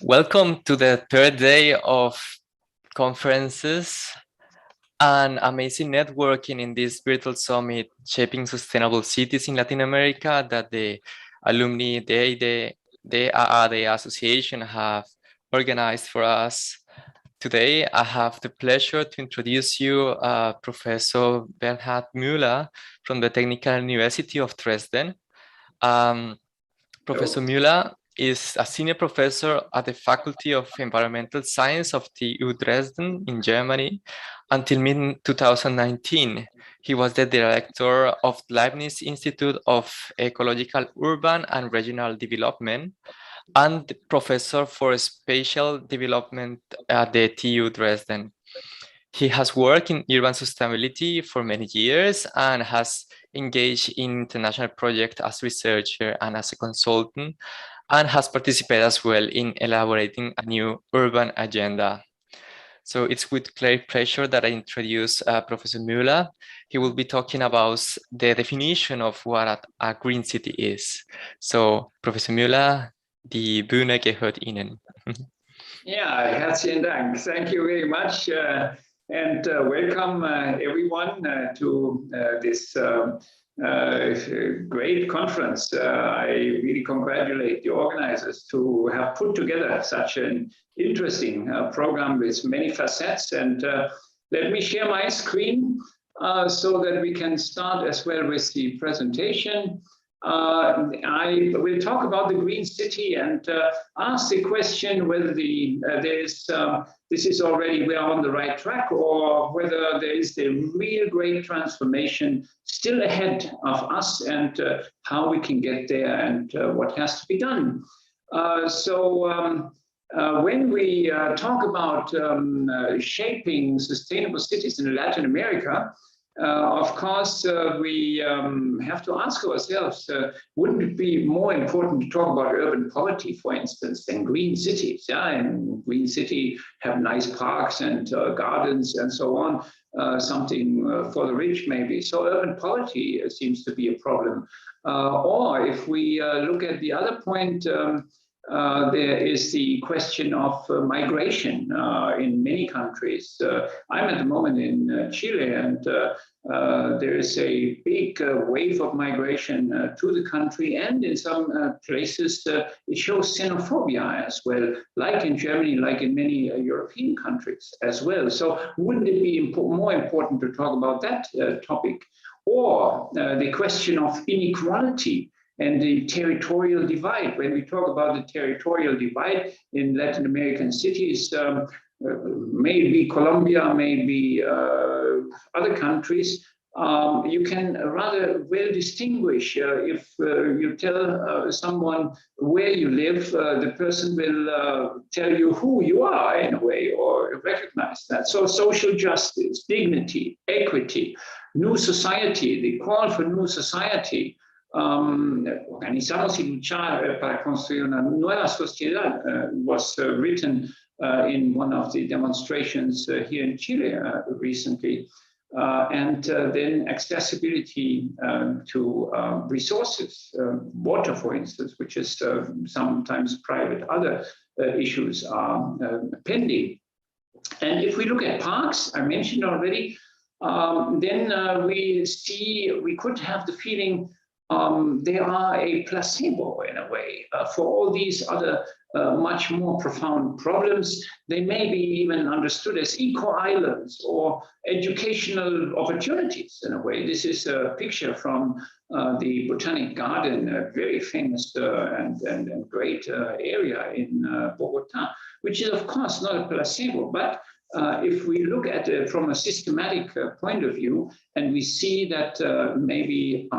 Welcome to the third day of conferences and amazing networking in this virtual summit, Shaping Sustainable Cities in Latin America, that the alumni, the AADA Association have organized for us. Today, I have the pleasure to introduce you Professor Bernhard Müller from the Technical University of Dresden. Professor Müller is a senior professor at the Faculty of Environmental Science of TU Dresden in Germany until mid-2019. He was the director of Leibniz Institute of Ecological Urban and Regional Development and professor for spatial development at the TU Dresden. He has worked in urban sustainability for many years and has engaged in international projects as researcher and as a consultant, and has participated as well in elaborating a new urban agenda. So it's with great pleasure that I introduce Professor Müller. He will be talking about the definition of what a green city is. So, Professor Müller, die Bühne gehört Ihnen. Yeah, herzlichen Dank. Thank you very much. And welcome everyone to this great conference. I really congratulate the organizers to have put together such an interesting program with many facets. And let me share my screen so that we can start as well with the presentation. I will talk about the green city and ask the question whether this is already we are on the right track, or whether there is the real great transformation still ahead of us, and how we can get there, and what has to be done. When we talk about shaping sustainable cities in Latin America, of course, we have to ask ourselves, wouldn't it be more important to talk about urban poverty, for instance, than green cities? Yeah, and green cities have nice parks and gardens and so on, something for the rich maybe. So urban poverty seems to be a problem. Or if we look at the other point, there is the question of migration in many countries. I'm at the moment in Chile, and there is a big wave of migration to the country, and in some places it shows xenophobia as well, like in Germany, like in many European countries as well. So wouldn't it be more important to talk about that topic? Or the question of inequality and the territorial divide. When we talk about the territorial divide in Latin American cities, maybe Colombia, maybe other countries, you can rather well distinguish. If you tell someone where you live, the person will tell you who you are in a way, or recognize that. So social justice, dignity, equity, new society, the call for new society, organizamos y luchar para construir una nueva sociedad was written in one of the demonstrations here in Chile recently. And then accessibility to resources, water, for instance, which is sometimes private. Other issues are pending. And if we look at parks, I mentioned already, then we could have the feeling they are a placebo in a way for all these other much more profound problems. They may be even understood as eco-islands or educational opportunities in a way. This is a picture from the Botanic Garden, a very famous and great area in Bogota, which is of course not a placebo, but if we look at it from a systematic point of view, and we see that maybe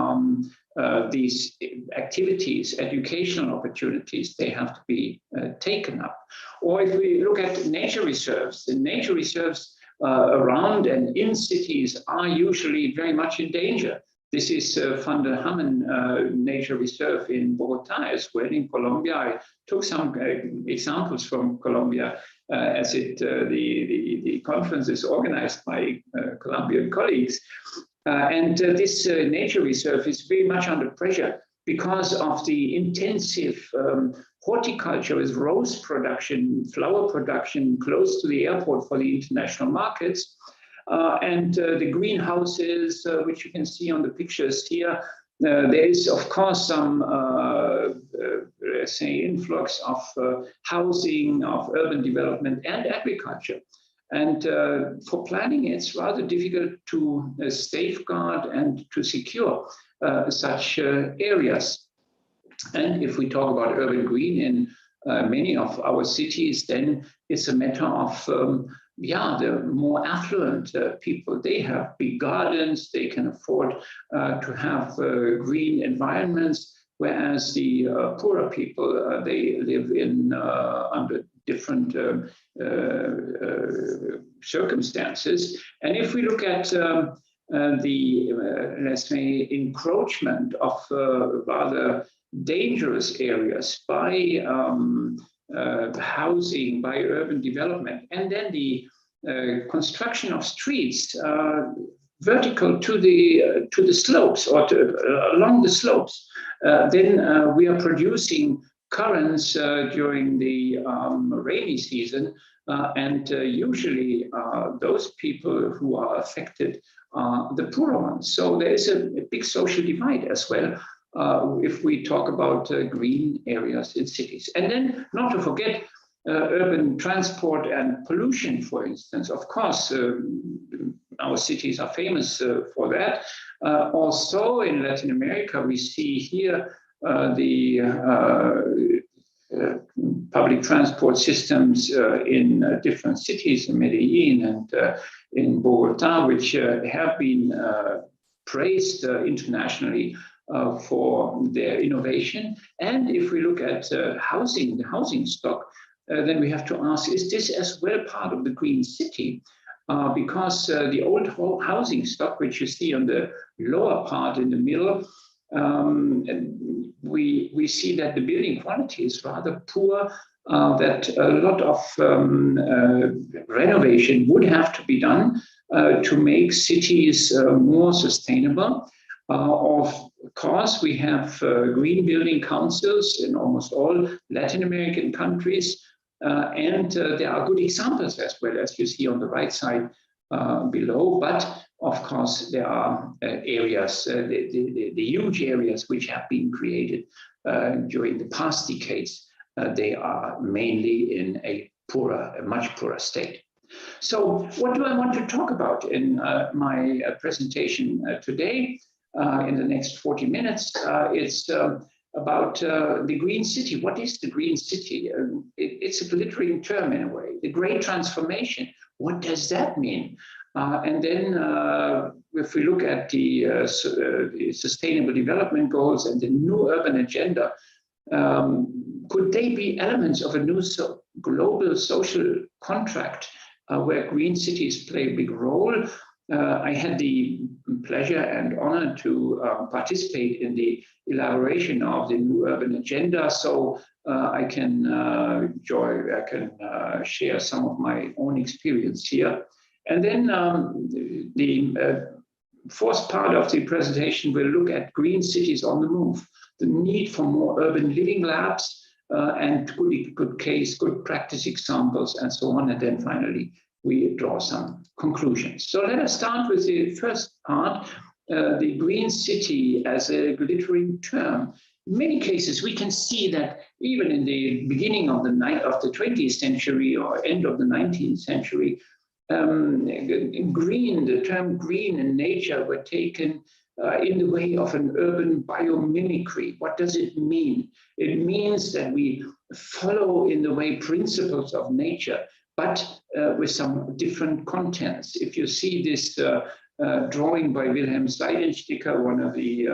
these activities, educational opportunities, they have to be taken up. Or if we look at nature reserves, the nature reserves around and in cities are usually very much in danger. This is Van der Hammen Nature Reserve in Bogota as well, in Colombia. I took some examples from Colombia as the conference is organized by Colombian colleagues. And this nature reserve is very much under pressure because of the intensive horticulture with rose production, flower production close to the airport for the international markets. And the greenhouses, which you can see on the pictures here, there is, of course, some, let's say, influx of housing, of urban development and agriculture. And for planning, it's rather difficult to safeguard and to secure such areas. And if we talk about urban green in many of our cities, then it's a matter of the more affluent people. They have big gardens, they can afford to have green environments, whereas the poorer people, they live in under different circumstances. And if we look at the, let's say, encroachment of rather dangerous areas by housing, by urban development, and then the construction of streets vertical to the slopes or along the slopes, then we are producing currents during the rainy season, and usually those people who are affected are the poorer ones. So there is a big social divide as well. If we talk about green areas in cities. And then not to forget urban transport and pollution, for instance. Of course, our cities are famous for that. Also in Latin America, we see here the public transport systems in different cities, in Medellin and in Bogota, which have been praised internationally for their innovation. And if we look at housing, the housing stock, then we have to ask, is this as well part of the green city? Because the old housing stock, which you see on the lower part in the middle, we see that the building quality is rather poor, that a lot of renovation would have to be done to make cities more sustainable. Of course, we have green building councils in almost all Latin American countries, and there are good examples as well, as you see on the right side below. But of course, there are areas, the huge areas which have been created during the past decades. They are mainly in a much poorer state. So what do I want to talk about in my presentation today? In the next 40 minutes, it's about the green city. What is the green city? It's a glittering term in a way. The great transformation. What does that mean? And then if we look at the Sustainable Development Goals and the new urban agenda, could they be elements of a new global social contract where green cities play a big role? I had the pleasure and honor to participate in the elaboration of the new urban agenda, so I can share some of my own experience here. And then the fourth part of the presentation will look at green cities on the move, the need for more urban living labs, and good practice examples, and so on. And then finally, we draw some conclusions. So let us start with the first part, the green city as a glittering term. In many cases, we can see that even in the beginning of the 20th century or end of the 19th century, the term green and nature were taken in the way of an urban biomimicry. What does it mean? It means that we follow in the way principles of nature, but with some different contents. If you see this drawing by Wilhelm Seidensticker, one of the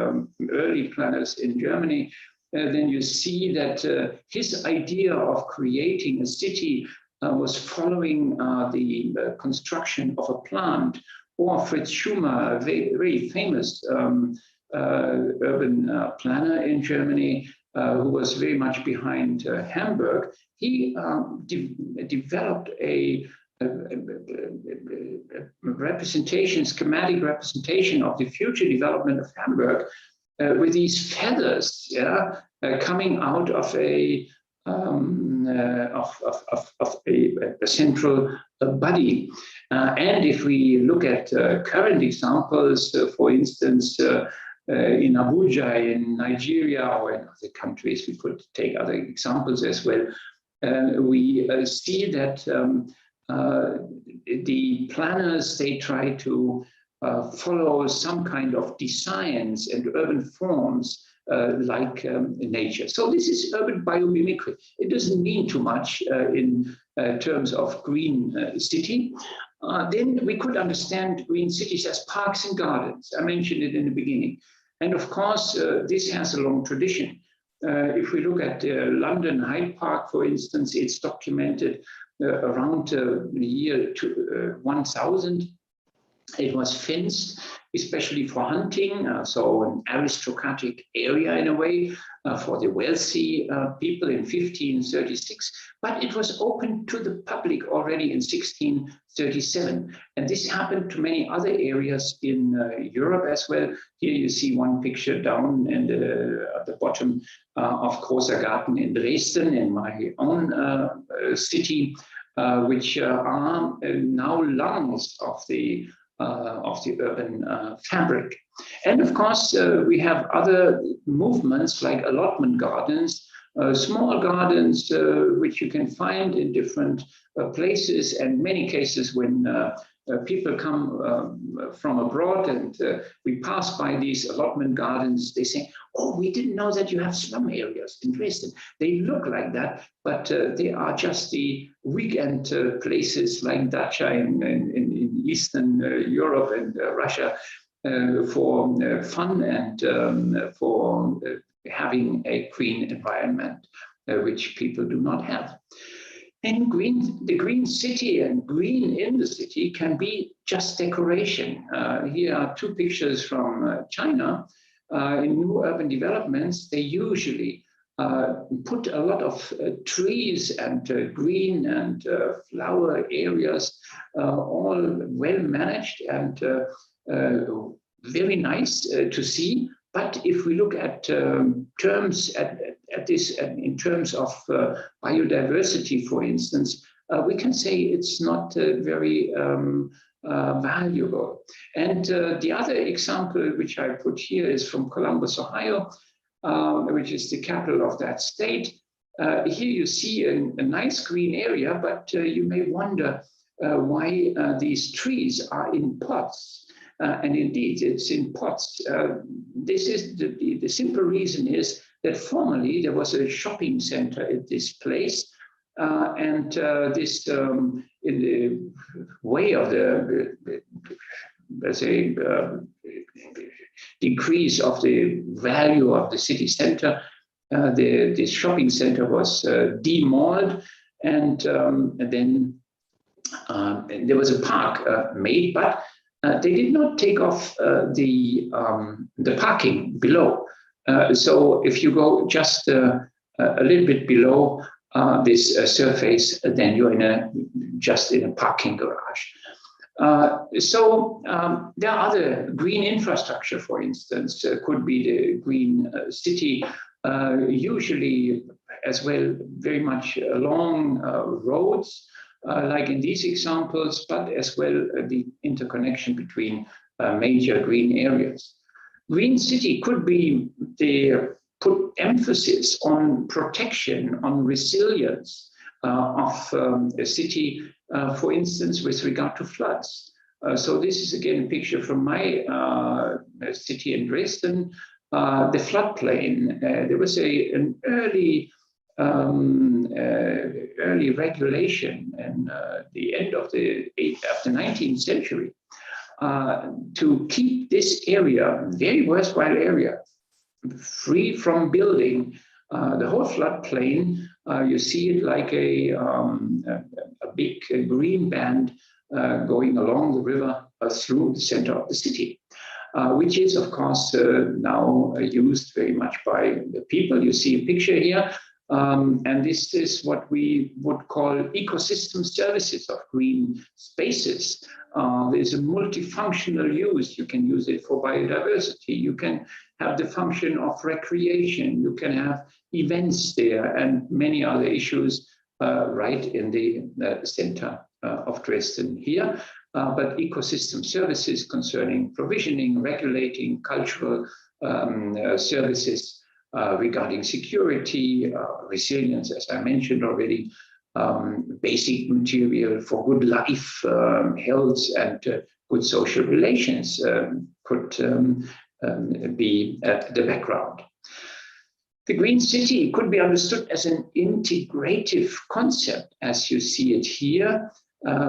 early planners in Germany, then you see that his idea of creating a city was following the construction of a plant. Or Fritz Schumer, a very famous urban planner in Germany, who was very much behind Hamburg, he developed a schematic representation of the future development of Hamburg with these feathers, coming out of a a central body. And if we look at current examples, for instance, in Abuja, in Nigeria, or in other countries, we could take other examples as well, we see that the planners, they try to follow some kind of designs and urban forms like nature. So this is urban biomimicry. It doesn't mean too much in terms of green city. Then we could understand green cities as parks and gardens. I mentioned it in the beginning. And of course, this has a long tradition. If we look at London Hyde Park, for instance, it's documented around the year 1000. It was fenced, especially for hunting, so an aristocratic area in a way for the wealthy people in 1536. But it was open to the public already in 1637. And this happened to many other areas in Europe as well. Here you see one picture down and at the bottom of Großer Garten in Dresden, in my own city, which are now lungs of the urban fabric. And of course, we have other movements like allotment gardens, small gardens, which you can find in different places, and many cases when people come from abroad and we pass by these allotment gardens, they say, oh, we didn't know that you have slum areas in Dresden. They look like that, but they are just the weekend places like Dacha in Eastern Europe and Russia for fun and for having a green environment, which people do not have. And the green city and green in the city can be just decoration. Here are two pictures from China. In new urban developments, they usually put a lot of trees and green and flower areas, all well managed and very nice to see. But if we look at terms at this in terms of biodiversity, for instance, we can say it's not very valuable. And the other example which I put here is from Columbus, Ohio, which is the capital of that state. Here you see a nice green area, but you may wonder why these trees are in pots. And indeed, it's in pots. This is the simple reason is that formerly there was a shopping center at this place, and this in the way of the let's say decrease of the value of the city center, this shopping center was demalled, and then there was a park made, but they did not take off the parking below. So if you go just a little bit below this surface, then you're just in a parking garage. So there are other green infrastructure, for instance, could be the green city, usually as well very much along roads, like in these examples, but as well the interconnection between major green areas. Green city could be put emphasis on protection, on resilience of a city, for instance, with regard to floods. So this is again a picture from my city in Dresden, the floodplain. There was an early regulation in the end of the 19th century to keep this area, very worthwhile area, free from building. The whole floodplain, you see it like a big green band going along the river through the center of the city, which is, of course, now used very much by the people. You see a picture here. And this is what we would call ecosystem services of green spaces. There's a multifunctional use. You can use it for biodiversity. You can have the function of recreation. You can have events there and many other issues right in the center of Dresden here. But ecosystem services concerning provisioning, regulating, cultural services regarding security, resilience, as I mentioned already, basic material for good life, health, and good social relations could be at the background. The green city could be understood as an integrative concept, as you see it here,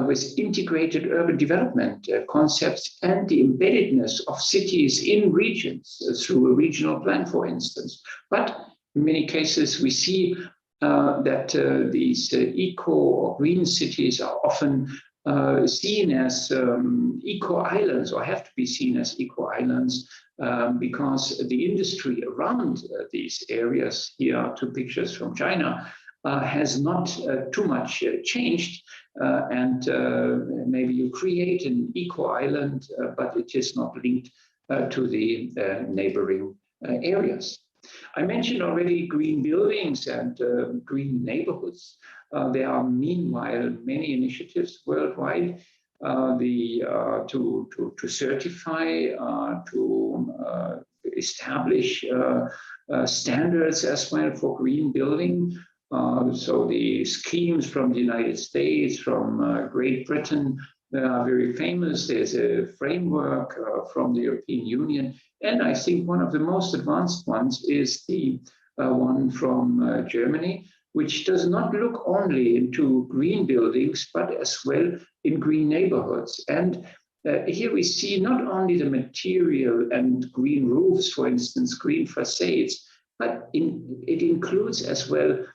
with integrated urban development concepts and the embeddedness of cities in regions through a regional plan, for instance. But in many cases, we see that these eco or green cities are often seen as eco-islands, or have to be seen as eco-islands, because the industry around these areas, here are two pictures from China, has not too much changed. And maybe you create an eco-island, but it is not linked to the neighboring areas. I mentioned already green buildings and green neighborhoods. There are meanwhile many initiatives worldwide to certify, to establish standards as well for green building. So the schemes from the United States, from Great Britain, are very famous. There's a framework from the European Union. And I think one of the most advanced ones is the one from Germany, which does not look only into green buildings, but as well in green neighborhoods. And here we see not only the material and green roofs, for instance, green facades, but it includes as well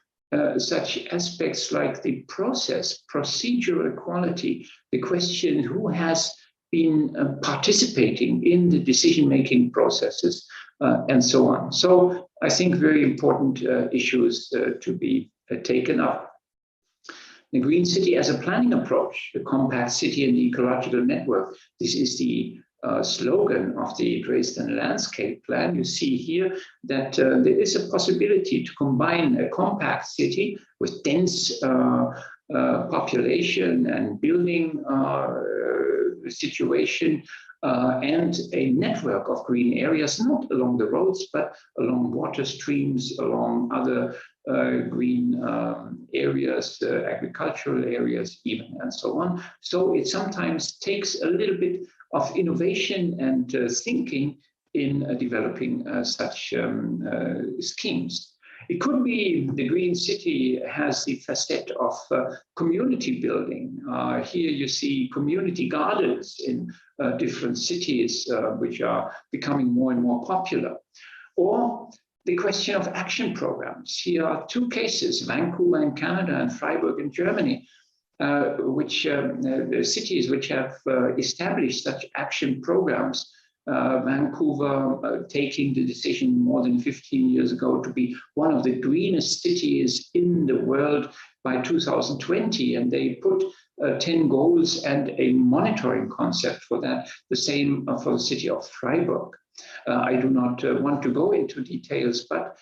such aspects like the process, procedural quality, the question who has been participating in the decision-making processes, and so on. So I think very important issues to be taken up. The green city as a planning approach, the compact city and the ecological network. This is the slogan of the Dresden landscape plan. You see here that there is a possibility to combine a compact city with dense population and building situation and a network of green areas, not along the roads, but along water streams, along other green areas, agricultural areas even, and so on. So it sometimes takes a little bit of innovation and thinking in developing such schemes. It could be the green city has the facet of community building. Here you see community gardens in different cities, which are becoming more and more popular. Or the question of action programs. Here are two cases, Vancouver in Canada and Freiburg in Germany, which the cities which have established such action programs. Vancouver taking the decision more than 15 years ago to be one of the greenest cities in the world by 2020, and they put 10 goals and a monitoring concept for that, the same for the city of Freiburg. I do not want to go into details, but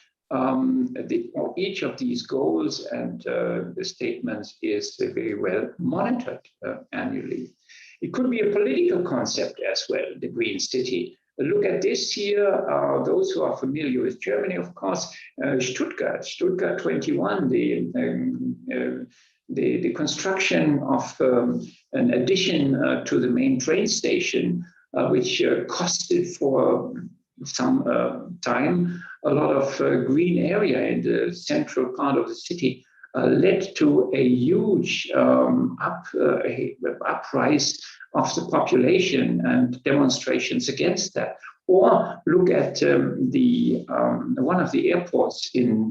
each of these goals and the statements is very well monitored annually. It could be a political concept as well, the green city. Look at this here, those who are familiar with Germany, of course, Stuttgart 21, the construction of an addition to the main train station, which costed for some time a lot of green area in the central part of the city, led to a huge uprise of the population and demonstrations against that. Or look at one of the airports in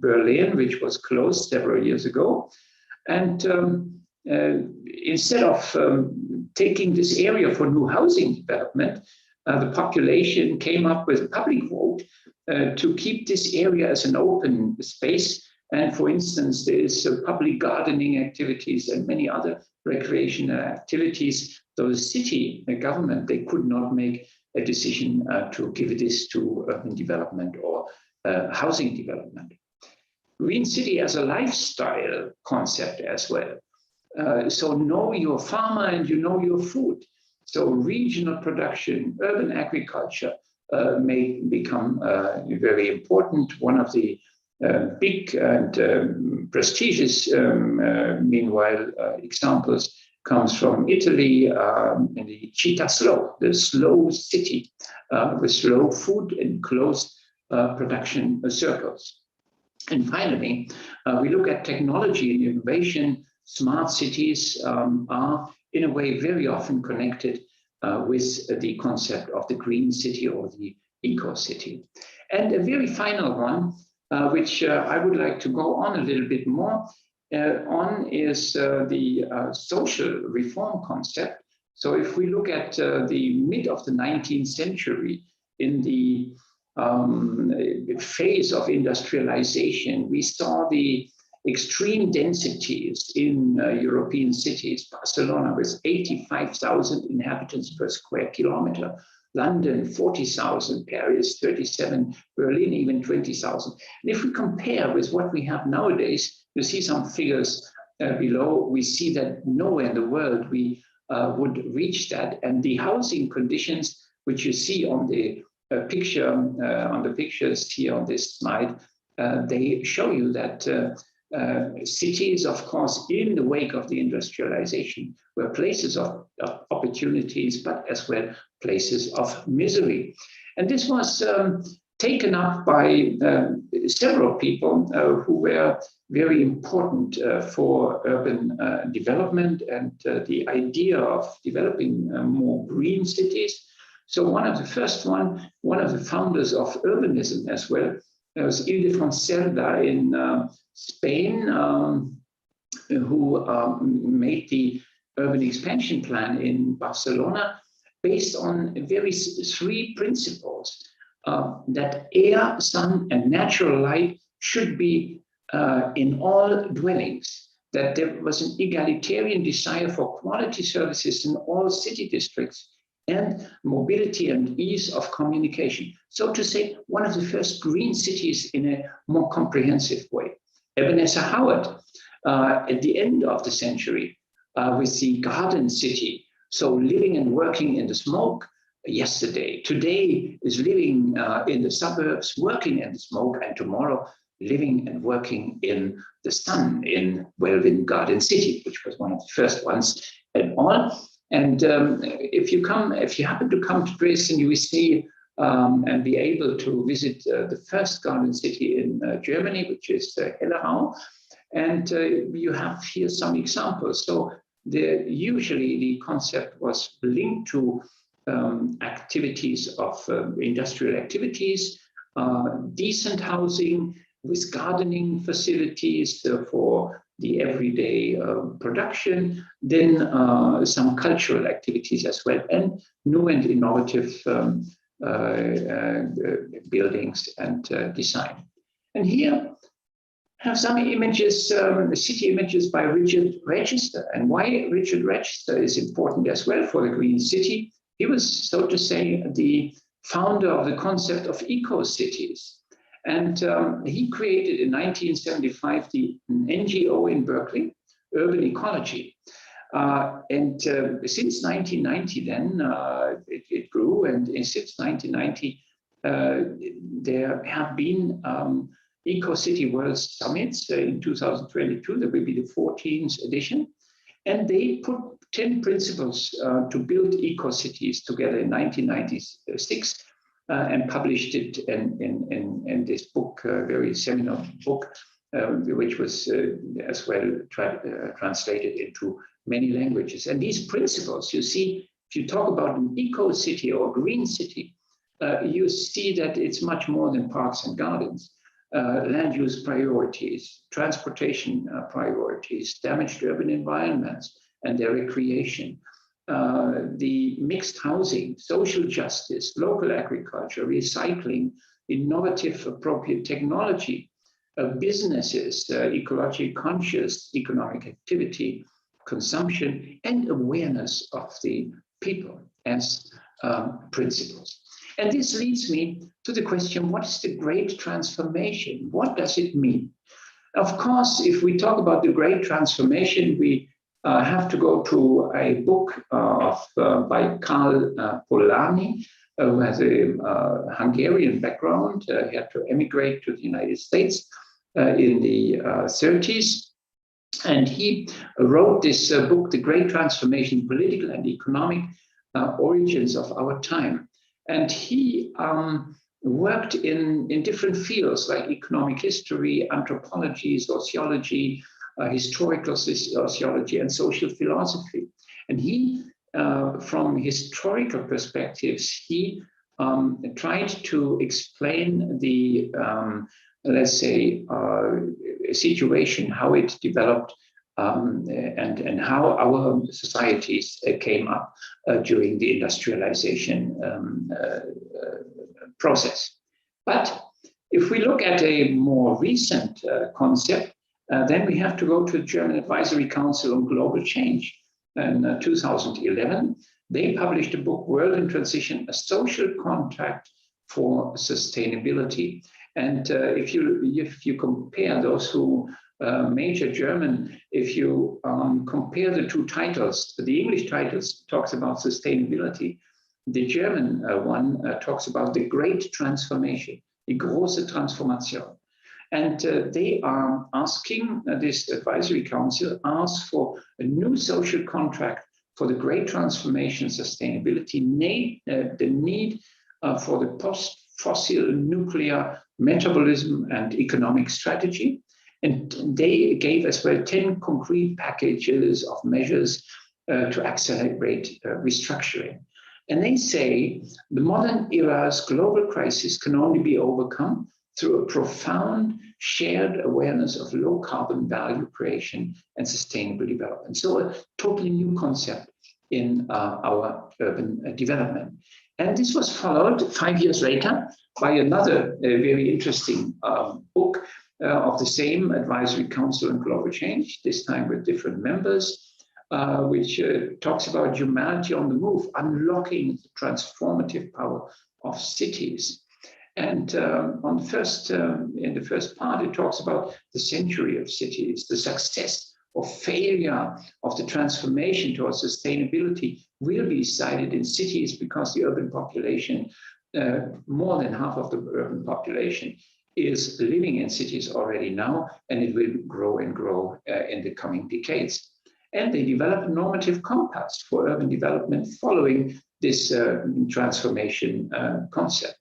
Berlin, which was closed several years ago. And instead of taking this area for new housing development, the population came up with a public vote to keep this area as an open space. And for instance, there is public gardening activities and many other recreational activities. So the city, the government, they could not make a decision to give this to urban development or housing development. Green city as a lifestyle concept as well. So know your farmer and you know your food. So regional production, urban agriculture may become very important. One of the big and prestigious, meanwhile, examples comes from Italy in the Città Slow, the slow city with slow food and closed production circles. And finally, we look at technology and innovation. Smart cities are, in a way, very often connected with the concept of the green city or the eco-city. And a very final one, which I would like to go on a little bit more on, is the social reform concept. So if we look at the mid of the 19th century, in the phase of industrialization, we saw the extreme densities in European cities. Barcelona with 85,000 inhabitants per square kilometer, London 40,000, Paris 37, Berlin even 20,000. And if we compare with what we have nowadays, you see some figures below. We see that nowhere in the world we would reach that. And the housing conditions, which you see on the picture, on the pictures here on this slide, they show you that cities, of course, in the wake of the industrialization, were places of opportunities, but as well places of misery. And this was taken up by several people who were very important for urban development and the idea of developing more green cities. So one of the founders of urbanism as well, was Ildefonso in Spain, who made the urban expansion plan in Barcelona based on three principles: that air, sun, and natural light should be in all dwellings, that there was an egalitarian desire for quality services in all city districts, and mobility and ease of communication. So to say, one of the first green cities in a more comprehensive way. Ebenezer Howard, at the end of the century, with the Garden City, so living and working in the smoke yesterday, today is living in the suburbs, working in the smoke, and tomorrow living and working in the sun in Welwyn Garden City, which was one of the first ones and all. And if you happen to come to Dresden, you will see and be able to visit the first garden city in Germany, which is Hellerau. And you have here some examples. So usually the concept was linked to activities of industrial activities, decent housing with gardening facilities for the everyday production, then some cultural activities as well, and new and innovative buildings and design. And here have some images, city images by Richard Register. And why Richard Register is important as well for the Green City. He was, so to say, the founder of the concept of eco-cities. And he created in 1975 the NGO in Berkeley, Urban Ecology. And since 1990 then, it grew. And since 1990, there have been Eco-City World Summits. In 2022, there will be the 14th edition. And they put 10 principles to build eco-cities together in 1996. And published it in this book, very seminal book, which was as well translated into many languages. And these principles, you see, if you talk about an eco-city or green city, you see that it's much more than parks and gardens. Land use priorities, transportation priorities, damaged urban environments and their recreation, the mixed housing, social justice, local agriculture, recycling, innovative appropriate technology, businesses, ecologically conscious economic activity, consumption, and awareness of the people as principles. And this leads me to the question, what is the great transformation? What does it mean? Of course, if we talk about the great transformation, we have to go to a book by Karl Polanyi, who has a Hungarian background. He had to emigrate to the United States in the 30s. And he wrote this book, The Great Transformation, Political and Economic Origins of Our Time. And he worked in different fields like economic history, anthropology, sociology, historical sociology, and social philosophy. And he, from historical perspectives, he tried to explain the, let's say, situation, how it developed, and how our societies came up during the industrialization process. But if we look at a more recent concept, then we have to go to the German Advisory Council on Global Change. In 2011, they published a book, World in Transition, A Social Contract for Sustainability. And if you compare those who major German, if you compare the two titles, the English titles talks about sustainability, the German one talks about the great transformation, die große Transformation. And they are asking, this advisory council asks for a new social contract for the great transformation, sustainability, the need for the post-fossil nuclear metabolism and economic strategy. And they gave as well 10 concrete packages of measures to accelerate restructuring. And they say the modern era's global crisis can only be overcome through a profound shared awareness of low carbon value creation and sustainable development. So a totally new concept in our urban development. And this was followed 5 years later by another very interesting book of the same Advisory Council on Global Change, this time with different members, which talks about humanity on the move, unlocking the transformative power of cities. And in the first part, it talks about the century of cities, the success or failure of the transformation towards sustainability will be decided in cities because the urban population, more than half of the urban population, is living in cities already now, and it will grow and grow in the coming decades. And they develop a normative compass for urban development following this transformation concept.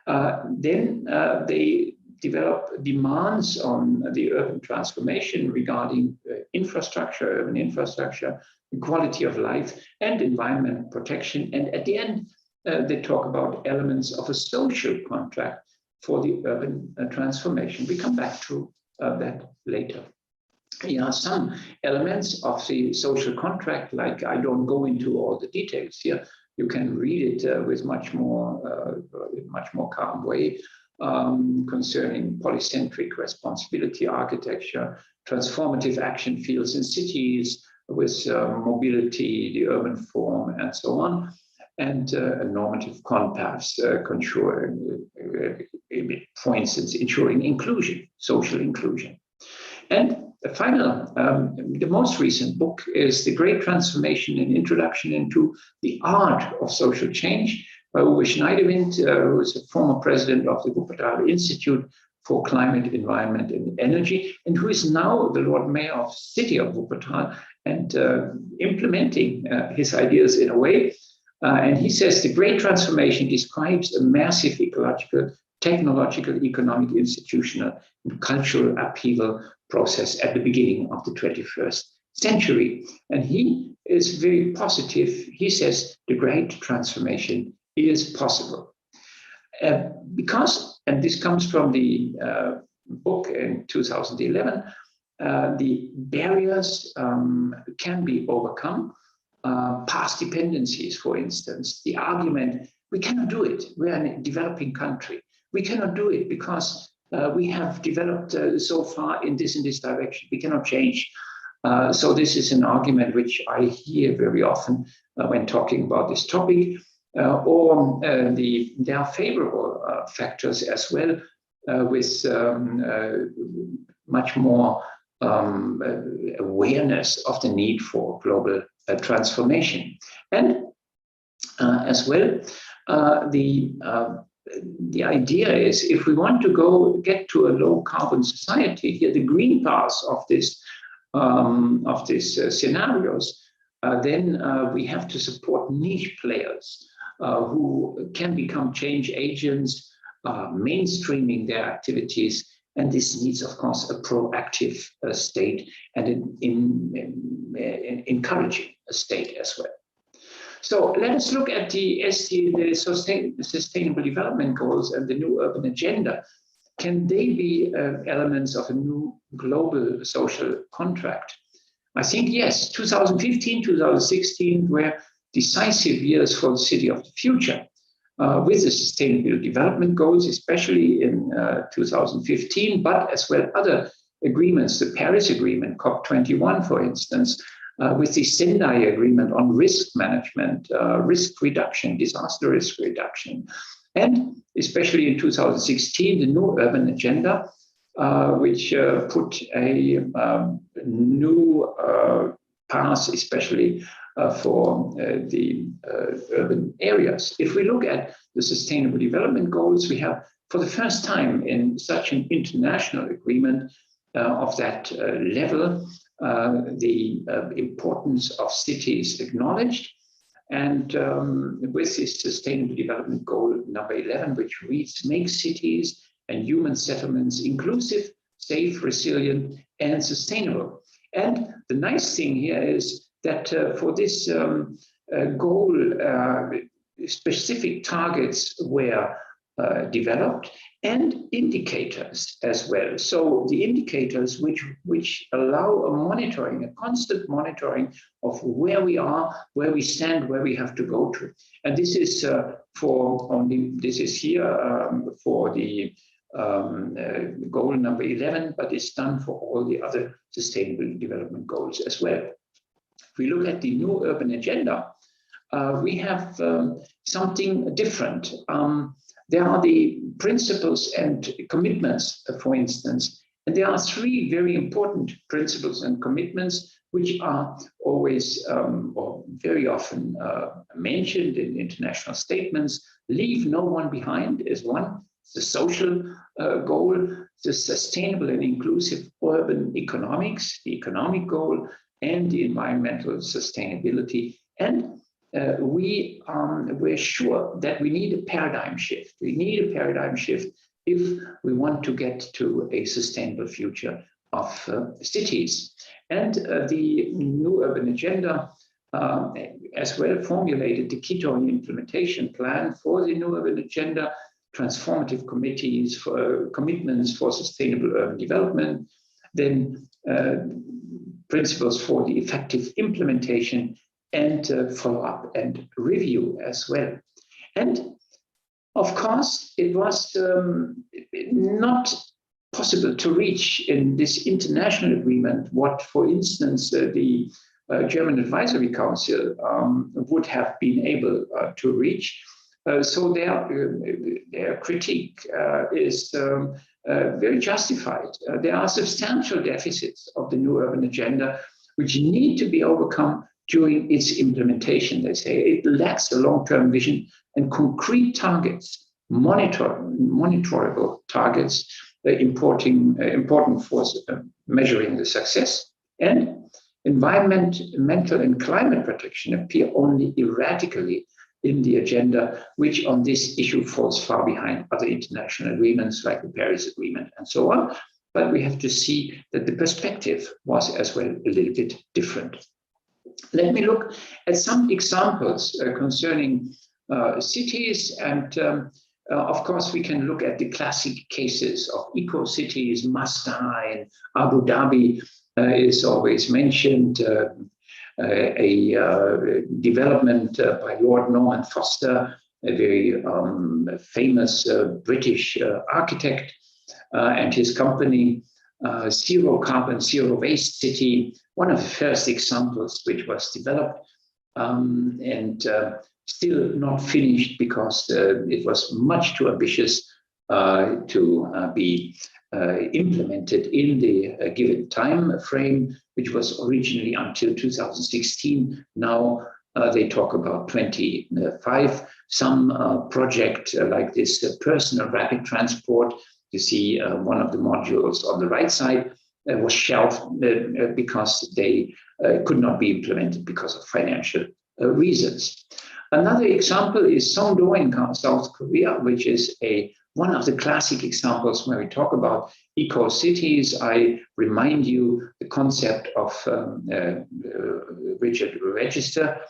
Then they develop demands on the urban transformation regarding infrastructure, urban infrastructure, quality of life, and environmental protection. And at the end, they talk about elements of a social contract for the urban transformation. We come back to that later. There are some elements of the social contract, like I don't go into all the details here. You can read it with much more calm way concerning polycentric responsibility architecture, transformative action fields in cities with mobility, the urban form, and so on, and a normative compass, for instance, ensuring inclusion, social inclusion. And the final, the most recent book is The Great Transformation, an Introduction into the Art of Social Change by Uwe Schneiderwind, who is a former president of the Wuppertal Institute for Climate, Environment and Energy, and who is now the Lord Mayor of the city of Wuppertal and implementing his ideas in a way. And he says the Great Transformation describes a massive ecological, technological, economic, institutional, and cultural upheaval process at the beginning of the 21st century. And he is very positive. He says the great transformation is possible. Because, and this comes from the book in 2011, the barriers can be overcome. Past dependencies, for instance, the argument, we cannot do it. We are a developing country. We cannot do it because we have developed so far in this direction. We cannot change. So this is an argument which I hear very often when talking about this topic. there are favorable factors as well, with much more awareness of the need for global transformation. And as well, the idea is, if we want to get to a low carbon society, here the green path of this scenarios, then we have to support niche players who can become change agents, mainstreaming their activities. And this needs, of course, a proactive state and encouraging a state as well. So let us look at the Sustainable Development Goals and the New Urban Agenda. Can they be elements of a new global social contract? I think yes. 2015, 2016 were decisive years for the city of the future, with the Sustainable Development Goals, especially in 2015, but as well other agreements, the Paris Agreement, COP21, for instance, with the Sendai Agreement on risk management, risk reduction, disaster risk reduction, and especially in 2016, the New Urban Agenda, which put a new path, especially for the urban areas. If we look at the Sustainable Development Goals, we have, for the first time in such an international agreement of that level, the importance of cities acknowledged. And with this Sustainable Development Goal number 11, which reads, make cities and human settlements inclusive, safe, resilient, and sustainable. And the nice thing here is that for this goal, specific targets were developed, and indicators as well. So the indicators which allow a monitoring, a constant monitoring of where we are, where we stand, where we have to go to. And this is here for the goal number 11, but it's done for all the other Sustainable Development Goals as well. If we look at the New Urban Agenda, we have something different. There are the principles and commitments, for instance, and there are three very important principles and commitments which are always or very often mentioned in international statements. Leave no one behind is one, the social goal, the sustainable and inclusive urban economics, the economic goal, and the environmental sustainability. And we're sure that we need a paradigm shift. We need a paradigm shift if we want to get to a sustainable future of cities. And the New Urban Agenda as well formulated the key implementation plan for the New Urban Agenda, transformative committees for commitments for sustainable urban development, then principles for the effective implementation, and follow up and review as well. And of course, it was not possible to reach in this international agreement what, for instance, the German Advisory Council would have been able to reach. So their critique is very justified. There are substantial deficits of the New Urban Agenda which need to be overcome during its implementation. They say it lacks a long-term vision and concrete targets, monitorable targets, important for measuring the success. And environmental and climate protection appear only erratically in the agenda, which on this issue falls far behind other international agreements like the Paris Agreement and so on. But we have to see that the perspective was as well a little bit different. Let me look at some examples concerning cities, and of course we can look at the classic cases of eco-cities. Masdar in Abu Dhabi is always mentioned, a development by Lord Norman Foster, a very famous British architect, and his company, Zero Carbon, Zero Waste City, one of the first examples which was developed. And still not finished because it was much too ambitious to be implemented in the given time frame, which was originally until 2016. Now they talk about 25. Some project like this personal rapid transport, you see one of the modules on the right side, was shelved because they could not be implemented because of financial reasons. Another example is Songdo in South Korea, which is one of the classic examples when we talk about eco-cities. I remind you the concept of Richard Register,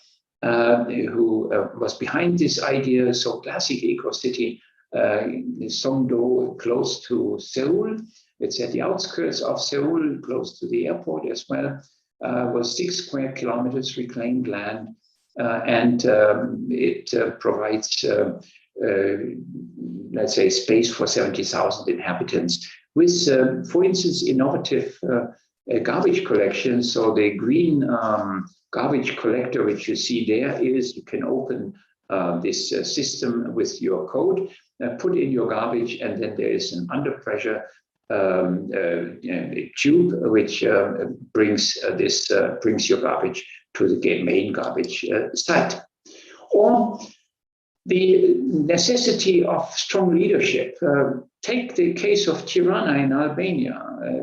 who was behind this idea. So classic eco-city, Songdo, close to Seoul. It's at the outskirts of Seoul, close to the airport as well. Was 6 square kilometers reclaimed land, and it provides, let's say, space for 70,000 inhabitants with, for instance, innovative garbage collection. So the green garbage collector, which you see there, is you can open this system with your code, put in your garbage, and then there is an under pressure tube which brings your garbage to the main garbage site. Or the necessity of strong leadership. Take the case of Tirana in Albania.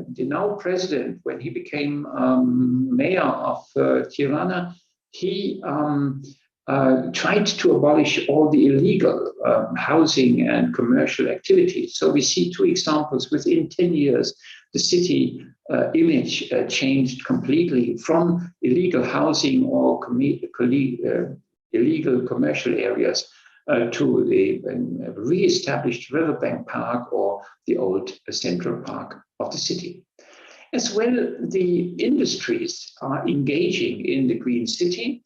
The now president, when he became mayor of Tirana, he tried to abolish all the illegal housing and commercial activities. So we see 2 examples. Within 10 years, the city image changed completely from illegal housing or illegal commercial areas to the re-established Riverbank Park or the old Central Park of the city. As well, the industries are engaging in the green city.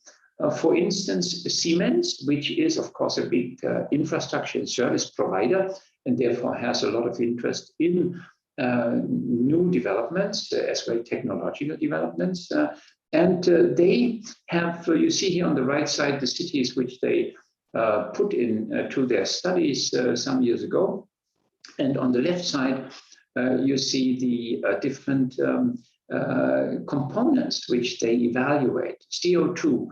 For instance, Siemens, which is, of course, a big infrastructure and service provider, and therefore has a lot of interest in new developments, as well as technological developments. And they have, you see here on the right side, the cities which they put in to their studies some years ago. And on the left side, you see the different components which they evaluate: CO2,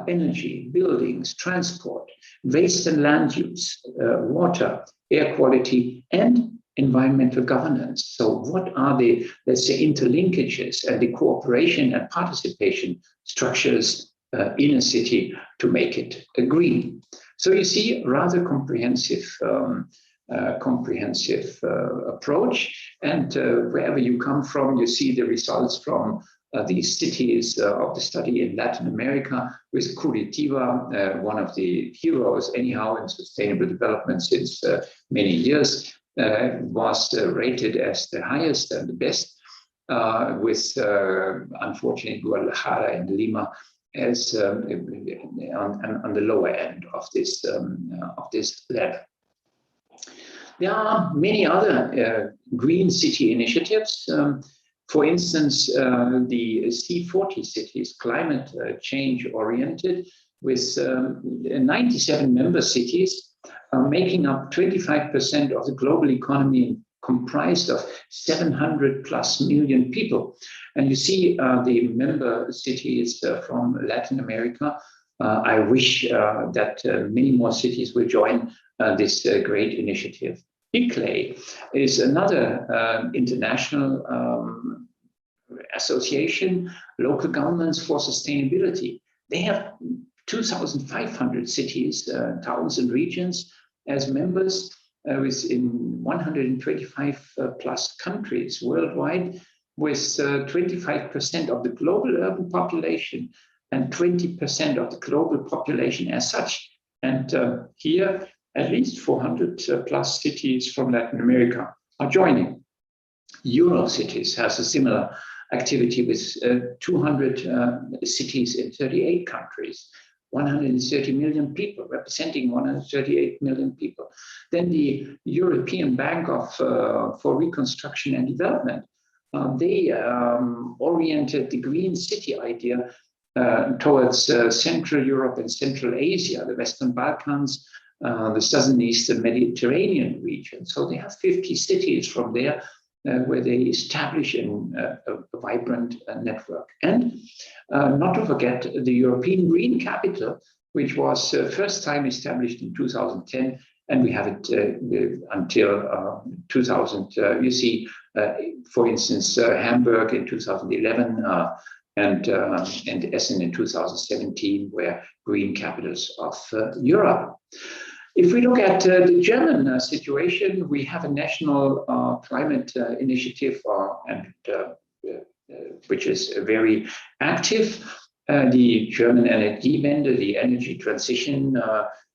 energy, buildings, transport, waste and land use, water, air quality, and environmental governance. So what are the, let's say, interlinkages and the cooperation and participation structures in a city to make it green? So you see a rather comprehensive approach. And wherever you come from, you see the results from these cities of the study in Latin America, with Curitiba, one of the heroes anyhow in sustainable development since many years, was rated as the highest and the best, with unfortunately Guadalajara and Lima as on the lower end of this level. There are many other green city initiatives. For instance, the C40 cities, climate change oriented, with 97 member cities, making up 25% of the global economy, comprised of 700+ million people. And you see the member cities from Latin America. I wish that many more cities will join this great initiative. ICLEI is another international association, local governments for sustainability. They have 2,500 cities, towns and regions as members, within 125 plus countries worldwide, with 25% of the global urban population and 20% of the global population as such. And here, at least 400 plus cities from Latin America are joining. Eurocities has a similar activity with 200 cities in 38 countries, 130 million people, representing 138 million people. Then the European Bank for Reconstruction and Development, they oriented the green city idea towards Central Europe and Central Asia, the Western Balkans, the southern eastern Mediterranean region. So they have 50 cities from there where they establish a vibrant network. And not to forget the European Green Capital, which was first time established in 2010, and we have it until 2000. You see, for instance, Hamburg in 2011 and Essen in 2017 were green capitals of Europe. If we look at the German situation, we have a national climate initiative, which is very active. The German Energiewende, the energy transition,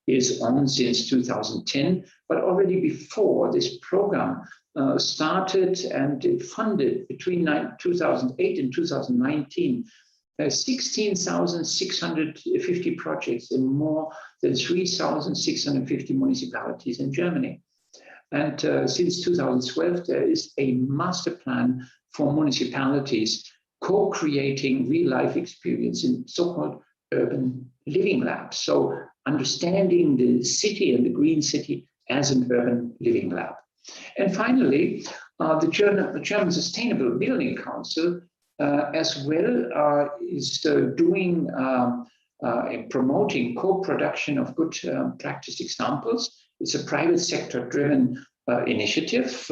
is on since 2010, but already before this program started and it funded between 2008 and 2019 16,650 projects in more than 3,650 municipalities in Germany. And since 2012, there is a master plan for municipalities co-creating real-life experience in so-called urban living labs. So understanding the city and the green city as an urban living lab. And finally, the German Sustainable Building Council as well is doing and promoting co-production of good practice examples. It's a private sector driven initiative.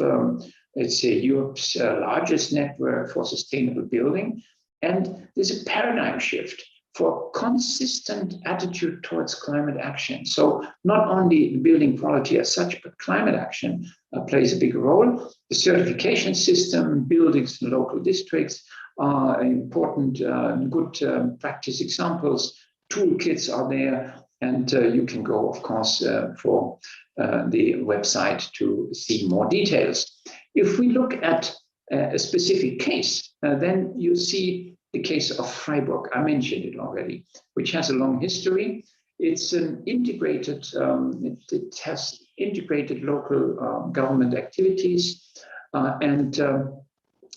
It's Europe's largest network for sustainable building. And there's a paradigm shift for consistent attitude towards climate action. So not only building quality as such, but climate action plays a big role. The certification system, buildings in local districts are important, good practice examples. Toolkits are there, and you can go, of course, for the website to see more details. If we look at a specific case, then you see the case of Freiburg. I mentioned it already, which has a long history. It's an integrated, it has integrated local government activities and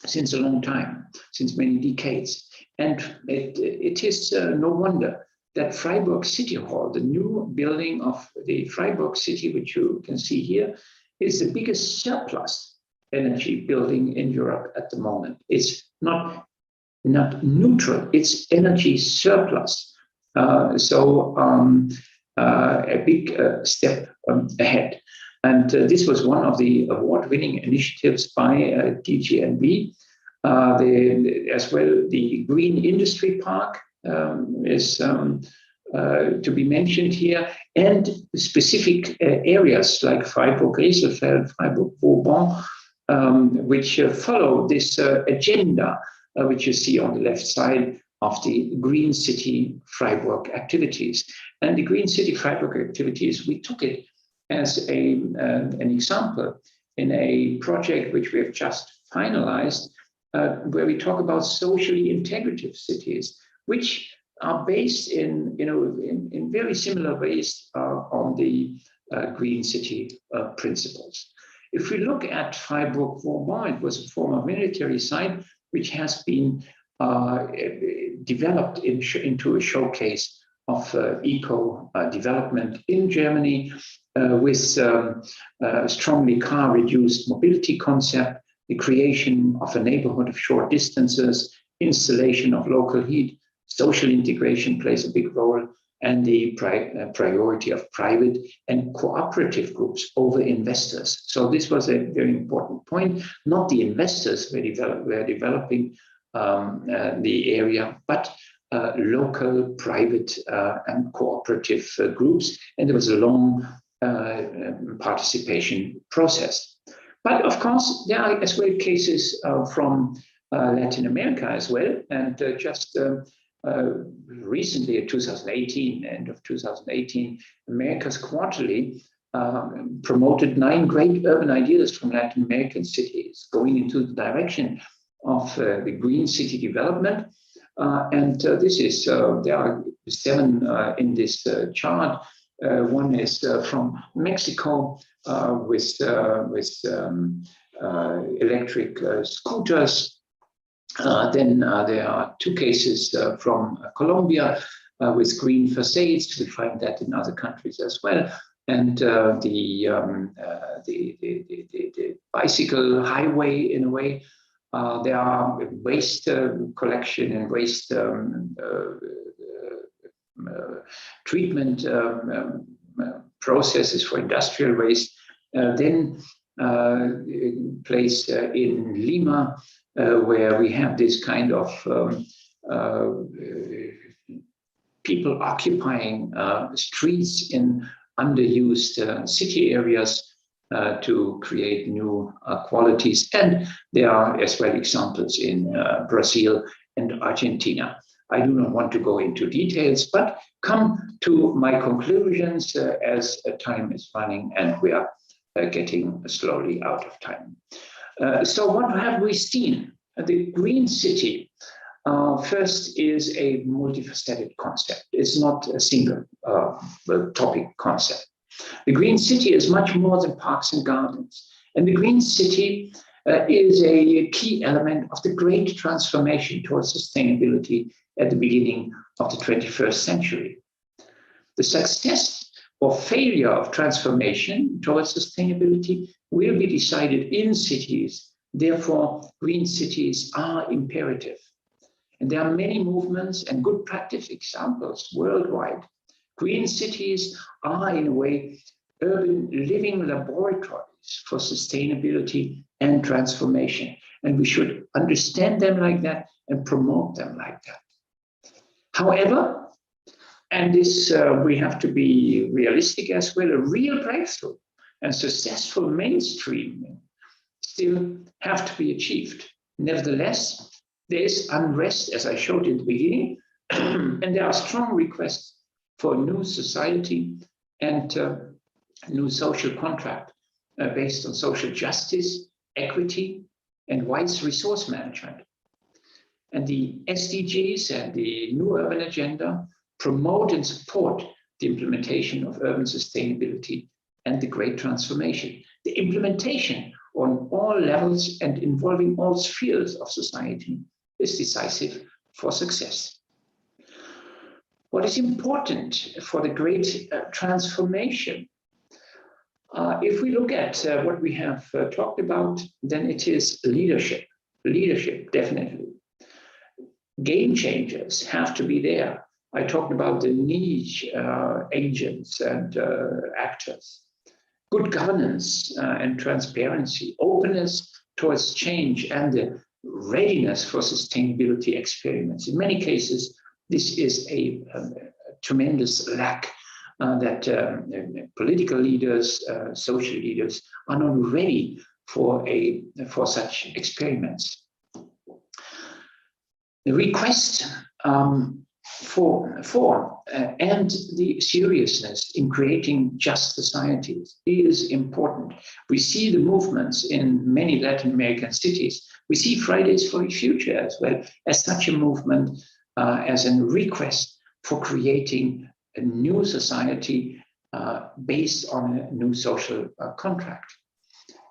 since a long time, since many decades. And it is no wonder that Freiburg City Hall, the new building of the Freiburg City, which you can see here, is the biggest surplus energy building in Europe at the moment. It's not neutral, it's energy surplus. So a big step ahead. And this was one of the award-winning initiatives by DGNB. As well, the Green Industry Park is to be mentioned here, and specific areas like Freiburg-Rieselfeld, Freiburg-Vauban, which follow this agenda, which you see on the left side of the Green City Freiburg activities. And the Green City Freiburg activities, we took it as an example in a project which we have just finalized, where we talk about socially integrative cities, which are based in very similar ways on the Green City principles. If we look at Freiburg-Vauban, it was a former military site which has been developed into a showcase of eco-development in Germany with strongly car-reduced mobility concept, the creation of a neighborhood of short distances, installation of local heat, social integration plays a big role, and the priority of private and cooperative groups over investors. So this was a very important point. Not the investors were developing the area, but local, private, and cooperative groups, and there was a long participation process. But of course, there are as well cases from Latin America as well, and just recently, in 2018, end of 2018, America's Quarterly promoted 9 great urban ideas from Latin American cities going into the direction of the green city development. And this is, there are 7 in this chart. One is from Mexico with electric scooters. Then there are two cases from Colombia with green facades. We find that in other countries as well. And the bicycle highway, in a way, there are waste collection and waste treatment processes for industrial waste. Then place in Lima, where we have this kind of people occupying streets in underused city areas to create new qualities. And there are as well examples in Brazil and Argentina. I do not want to go into details, but come to my conclusions as time is running and we are getting slowly out of time. So what have we seen? The green city, first, is a multifaceted concept. It's not a single topic concept. The green city is much more than parks and gardens. And the green city is a key element of the great transformation towards sustainability at the beginning of the 21st century. The success or failure of transformation towards sustainability will be decided in cities. Therefore, green cities are imperative. And there are many movements and good practice examples worldwide. Green cities are, in a way, urban living laboratories for sustainability and transformation. And we should understand them like that and promote them like that. However, and this we have to be realistic as well, a real breakthrough and successful mainstreaming still have to be achieved. Nevertheless, there is unrest, as I showed in the beginning, and there are strong requests for a new society and a new social contract based on social justice, equity, and wise resource management. And the SDGs and the New Urban Agenda promote and support the implementation of urban sustainability and the great transformation. The implementation on all levels and involving all spheres of society is decisive for success. What is important for the great transformation? If we look at what we have talked about, then it is leadership. Leadership, definitely. Game changers have to be there. I talked about the niche agents and actors. Good governance and transparency, openness towards change, and the readiness for sustainability experiments. In many cases, this is a tremendous lack that political leaders, social leaders are not ready for such experiments. The request for and the seriousness in creating just societies is important. We see the movements in many Latin American cities. We see Fridays for the Future as well as such a movement, as a request for creating a new society based on a new social contract.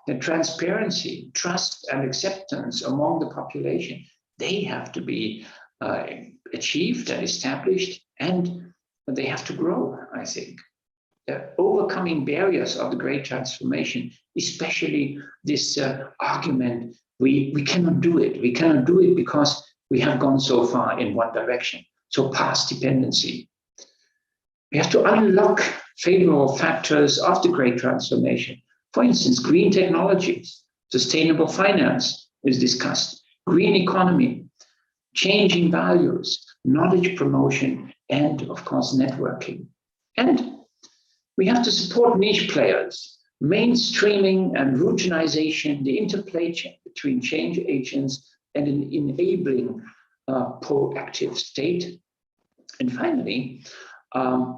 The transparency, trust, and acceptance among the population, they have to be achieved and established, and they have to grow, I think. Overcoming barriers of the great transformation, especially this argument, we cannot do it. We cannot do it because we have gone so far in one direction. So past dependency. We have to unlock favorable factors of the great transformation. For instance, green technologies, sustainable finance is discussed, green economy, changing values, knowledge promotion, and of course, networking. And we have to support niche players, mainstreaming and routinization, the interplay between change agents and an enabling proactive state. And finally,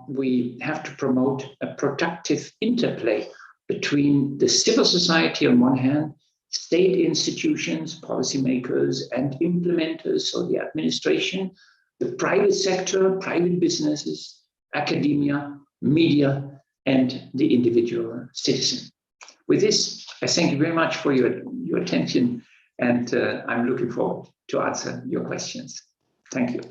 we have to promote a productive interplay between the civil society on one hand, state institutions, policymakers, and implementers, so the administration, the private sector, private businesses, academia, media, and the individual citizen. With this, I thank you very much for your attention And I'm looking forward to answer your questions. Thank you.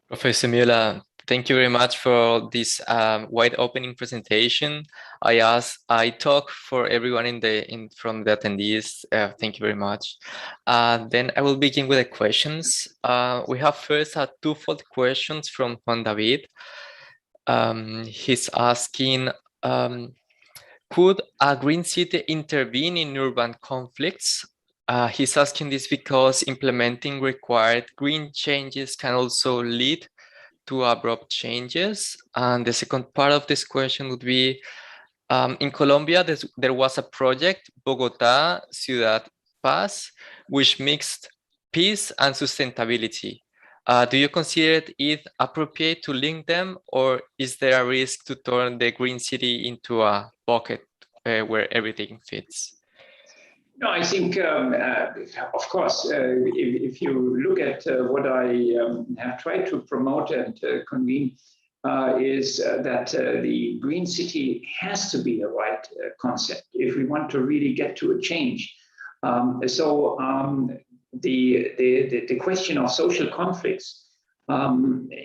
Professor Müller, thank you very much for this wide opening presentation. I talk for everyone from the attendees. Thank you very much. Then I will begin with the questions. We have first a twofold questions from Juan David. He's asking, could a green city intervene in urban conflicts? He's asking this because implementing required green changes can also lead to abrupt changes. And the second part of this question would be, in Colombia, there was a project, Bogotá Ciudad Paz, which mixed peace and sustainability. Do you consider it appropriate to link them, or is there a risk to turn the green city into a bucket where everything fits? No, I think, of course, if you look at what I have tried to promote and convene, is that the green city has to be the right concept if we want to really get to a change. The question of social conflicts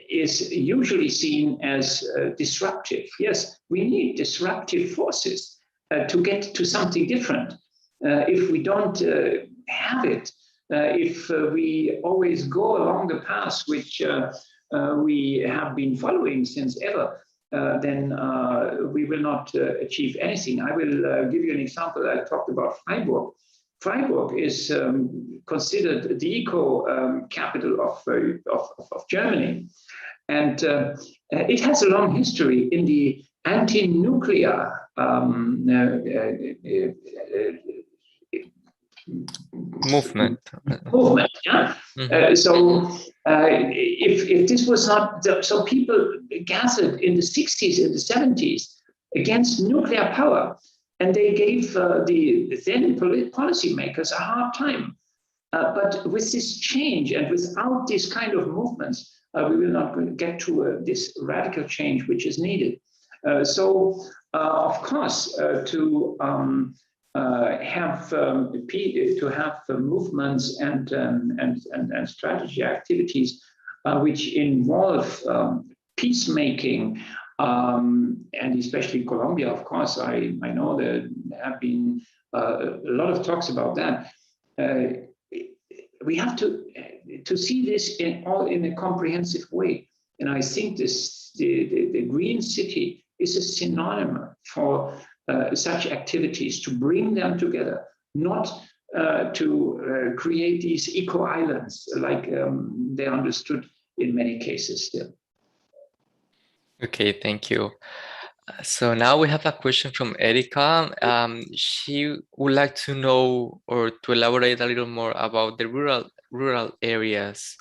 is usually seen as disruptive. Yes, we need disruptive forces to get to something different. If we don't have it, if we always go along the path which we have been following since ever, then we will not achieve anything. I will give you an example. I talked about Freiburg. Freiburg is considered the eco capital of Germany. And it has a long history in the anti-nuclear movement. Yeah. If this was not so, people gathered in the 60s and the 70s against nuclear power, and they gave the then policymakers a hard time. But with this change and without this kind of movements, we will not get to this radical change which is needed. Of course, to have movements and strategy activities which involve peacemaking, and especially Colombia, of course, I know there have been a lot of talks about that. We have to see this in a comprehensive way, and I think the green city is a synonym for such activities, to bring them together, not to create these eco islands like they're understood in many cases still. Okay, thank you. So now we have a question from Erika. She would like to know or to elaborate a little more about the rural areas.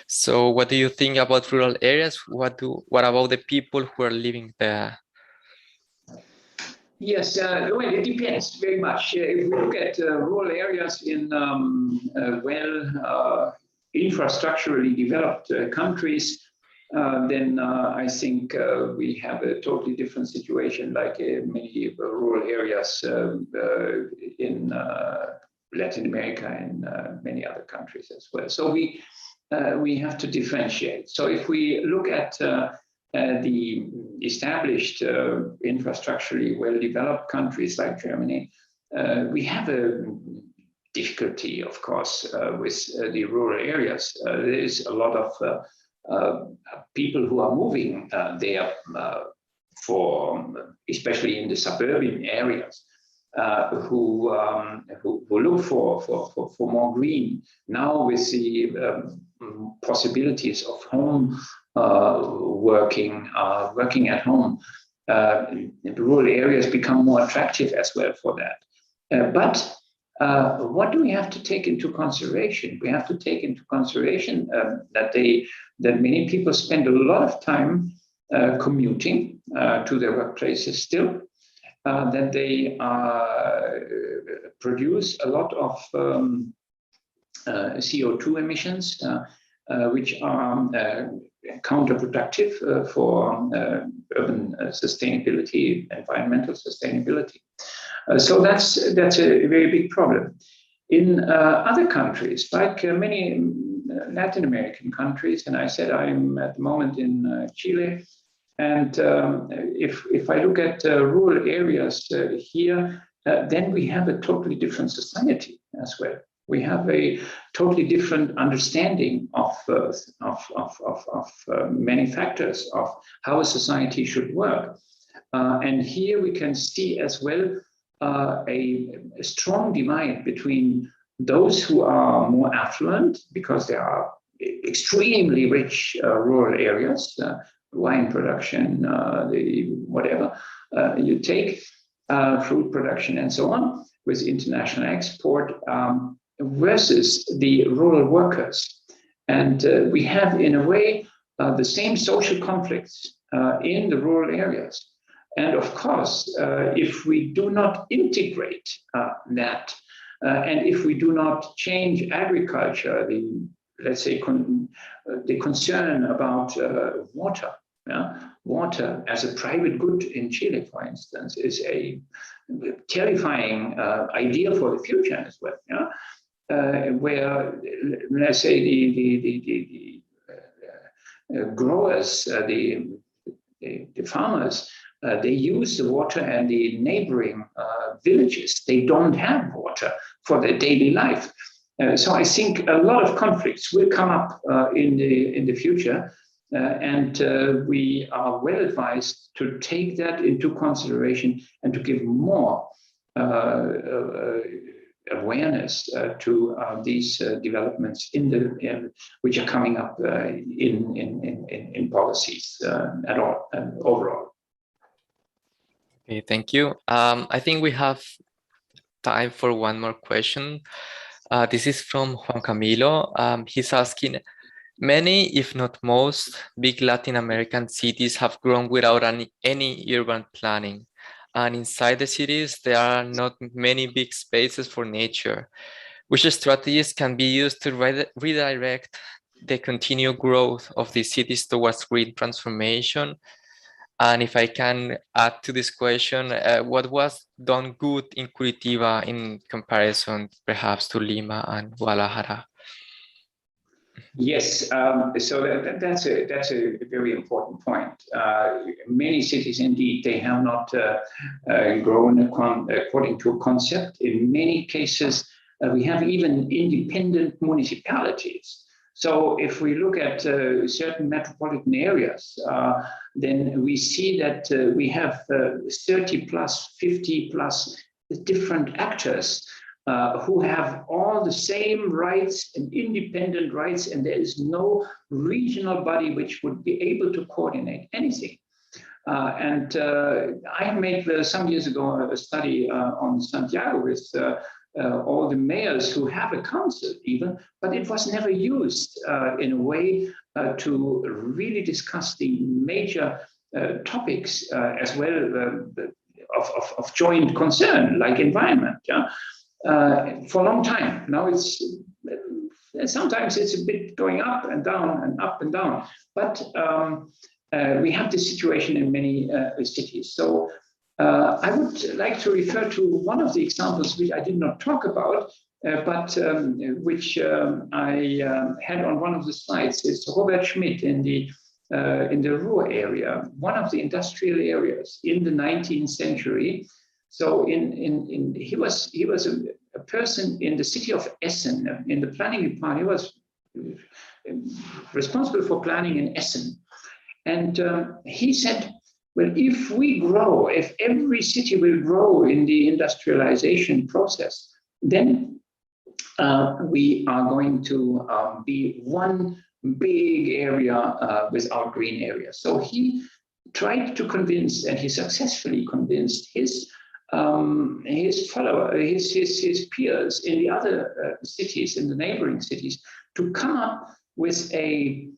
So what do you think about rural areas? What about the people who are living there? Yes, well, it depends very much. If we look at rural areas in infrastructurally developed countries, then I think we have a totally different situation, like many rural areas in Latin America and many other countries as well. So we have to differentiate. So if we look at the established infrastructurally well-developed countries like Germany, we have a difficulty, of course, with the rural areas. There is a lot of people who are moving there especially in the suburban areas, who look for more green. Now with the possibilities of home working at home, rural areas become more attractive as well for that. But what do we have to take into consideration? We have to take into consideration that many people spend a lot of time commuting to their workplaces still, that they produce a lot of CO2 emissions, which are counterproductive for urban sustainability, environmental sustainability. So that's a very big problem. In other countries, like many Latin American countries, and I said I'm at the moment in Chile, and if I look at rural areas here, then we have a totally different society as well. We have a totally different understanding of many factors of how a society should work. And here we can see as well a strong divide between those who are more affluent because they are extremely rich rural areas, wine production, whatever you take, fruit production and so on, with international export, versus the rural workers. And we have, in a way, the same social conflicts in the rural areas. And of course, if we do not integrate that, and if we do not change agriculture, let's say the concern about water, water as a private good in Chile, for instance, is a terrifying idea for the future as well. Where, let's say, the growers, the farmers, they use the water, and the neighboring villages, they don't have water for their daily life. So I think a lot of conflicts will come up in the future, and we are well advised to take that into consideration and to give more awareness to these developments which are coming up in policies at all overall. Okay, thank you. I think we have time for one more question. This is from Juan Camilo. He's asking, many, if not most, big Latin American cities have grown without any urban planning. And inside the cities, there are not many big spaces for nature. Which strategies can be used to redirect the continued growth of these cities towards green transformation? And if I can add to this question, what was done good in Curitiba in comparison perhaps to Lima and Guadalajara? Yes, so that's a very important point. Many cities, indeed, they have not grown according to a concept. In many cases, we have even independent municipalities. So if we look at certain metropolitan areas, then we see that we have 30 plus, 50 plus different actors who have all the same rights and independent rights, and there is no regional body which would be able to coordinate anything. And I made some years ago a study on Santiago with all the mayors who have a council even, but it was never used in a way to really discuss the major topics as well of joint concern, like environment. For a long time. Now it's sometimes it's a bit going up and down and up and down, but we have this situation in many cities. So I would like to refer to one of the examples which I did not talk about, but which I had on one of the slides. It's Robert Schmidt in the Ruhr area, one of the industrial areas in the 19th century. So he was a person in the city of Essen in the planning department. He was responsible for planning in Essen, and he said, well, if every city will grow in the industrialization process, then we are going to be one big area without green areas. So he tried to convince, and he successfully convinced his followers, his peers in the other cities, in the neighboring cities, to come up with a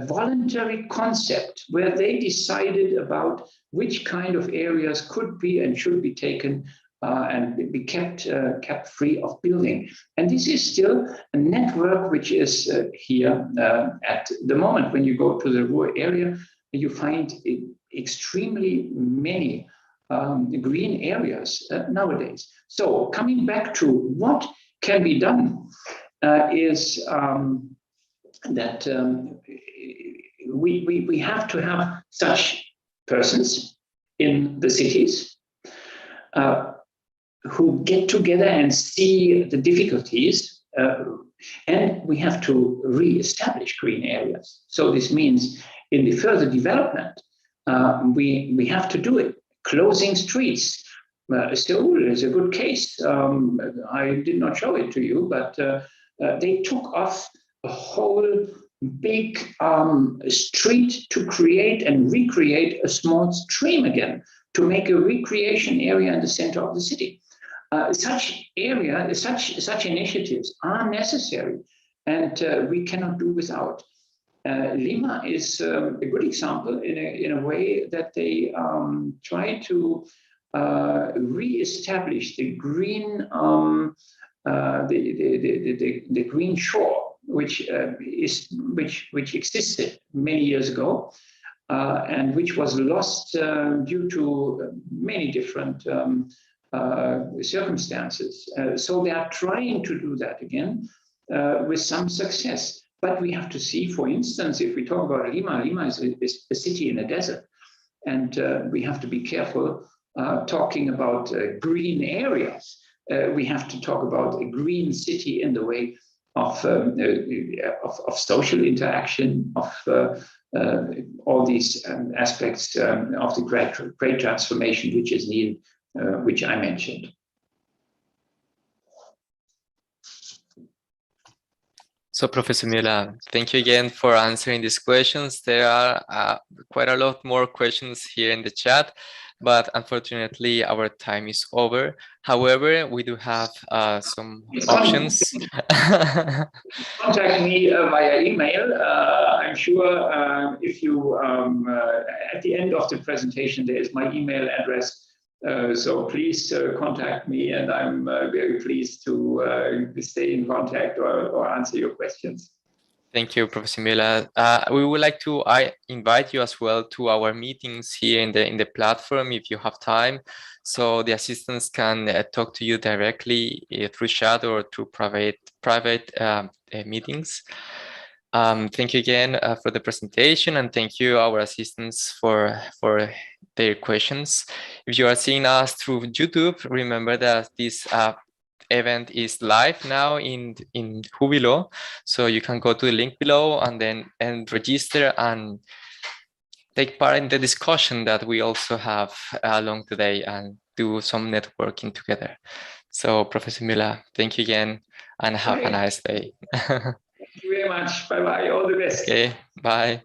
voluntary concept where they decided about which kind of areas could be and should be taken and be kept free of building. And this is still a network which is here at the moment. When you go to the Ruhr area, you find extremely many green areas nowadays. So coming back to what can be done is that we have to have such persons in the cities who get together and see the difficulties, and we have to re-establish green areas. So this means in the further development, we have to do it. Closing streets. Seoul is a good case. I did not show it to you, but they took off a whole big street to create and recreate a small stream again, to make a recreation area in the center of the city. Such initiatives are necessary, and we cannot do without. Lima is a good example in a way that they try to re-establish the green the green shore, which existed many years ago, and which was lost due to many different circumstances. So they are trying to do that again with some success. But we have to see, for instance, if we talk about Lima, Lima is a city in a desert, and we have to be careful talking about green areas. We have to talk about a green city in the way of social interaction, of all these aspects of the great transformation which is needed, which I mentioned. So, Professor Müller, thank you again for answering these questions. There are quite a lot more questions here in the chat, but unfortunately our time is over. However, we do have some options. Contact me via email. I'm sure if you, at the end of the presentation, there is my email address. So please contact me, and I'm very pleased to stay in contact or answer your questions. Thank you, Professor Müller. We would like to invite you as well to our meetings here in the platform if you have time, so the assistants can talk to you directly through chat or through private meetings. Thank you again for the presentation, and thank you our assistants for their questions. If you are seeing us through YouTube, remember that this event is live now in Jubilo, so you can go to the link below and register and take part in the discussion that we also have along today and do some networking together. So, Professor Müller, thank you again, and have a nice day. Thank you very much. Bye bye. All the best. Okay, bye.